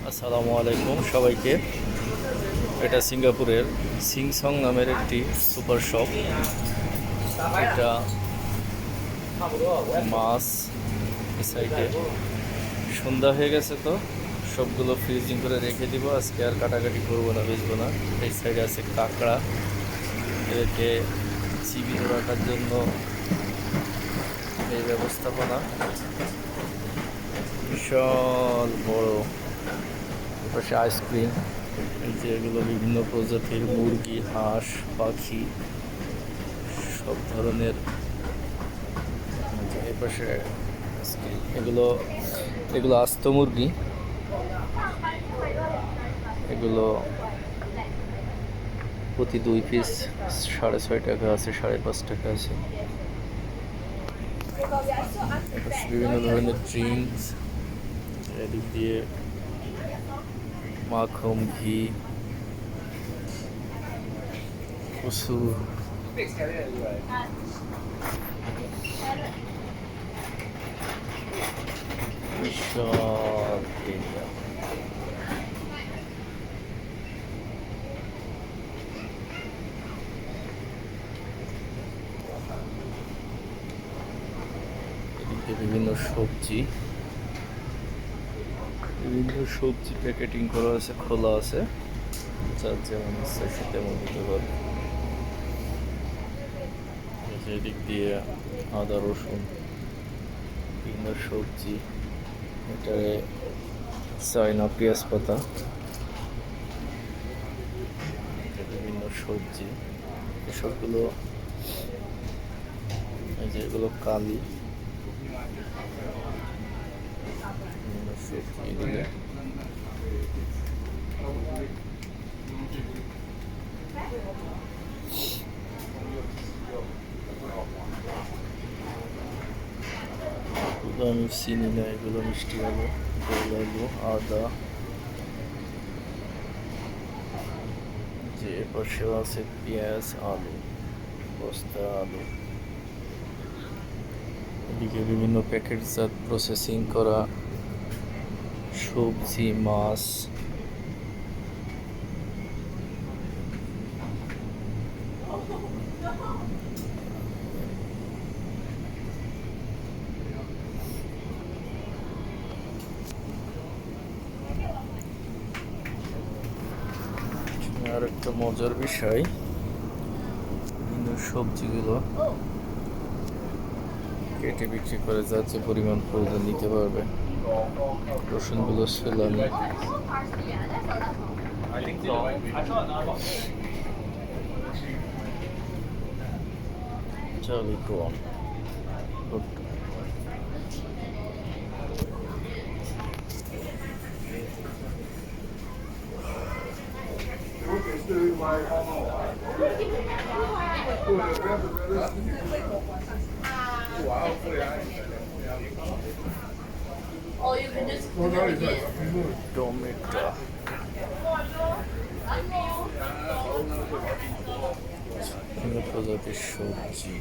আসসালামু আলাইকুম সবাইকে। এটা সিঙ্গাপুরের সিংসং নামের একটি সুপার শপ। এটা মাছ এই সাইডে। সন্ধ্যা হয়ে গেছে, তো সবগুলো ফ্রিজিং করে রেখে দিব। আজকে আর কাটাকাটি করবো না, বেচবো না। এই সাইডে আছে কাঁকড়া, এদেরকে জীবিত রাখার জন্য এই ব্যবস্থাপনা। বিশাল বড়। পাশে আইসক্রিম, এই যে এগুলো বিভিন্ন প্রজাতির মুরগি, হাঁস, পাখি, সব ধরনের। এই পাশে এগুলো এগুলো আস্ত মুরগি। এগুলো প্রতি 2 পিস 6.5 টাকা আছে, 5.5 টাকা আছে। এপাশে বিভিন্ন ধরনের ড্রিঙ্কস, এদিক দিয়ে মাখন, ঘি, প্রচুর। বিশাল এরিয়া। এদিকে বিভিন্ন সবজি প্যাকেটিং করা আছে, খোলা আছে, যার যেমন ইচ্ছা সে তেমন নিতে পারবে। এদিক দিয়ে আদা, রসুন, বিভিন্ন সবজি, এটারে চায়না পেঁয়াজ পাতা, বিভিন্ন সবজি। এসবগুলো এই যে এগুলো কালি, বিভিন্ন সবজি এগুলো। এগুলো আমি চিনি না, এগুলো মিষ্টি আলু, গোল আলু, আদা। যে পাশেও আছে পেঁয়াজ, আলু, বস্তা আলু। এদিকে বিভিন্ন প্যাকেটজাত প্রসেসিং করা সবজি, মাছ। আর একটা মজার বিষয়, বিভিন্ন সবজিগুলো কেটে বিক্রি করে, যার যে পরিমাণ প্রয়োজন নিতে পারবে। রসুনগুলো সেলামি। চালি কম। Or you can just put it again. Tomato, বিভিন্ন প্রজাতির সবজি।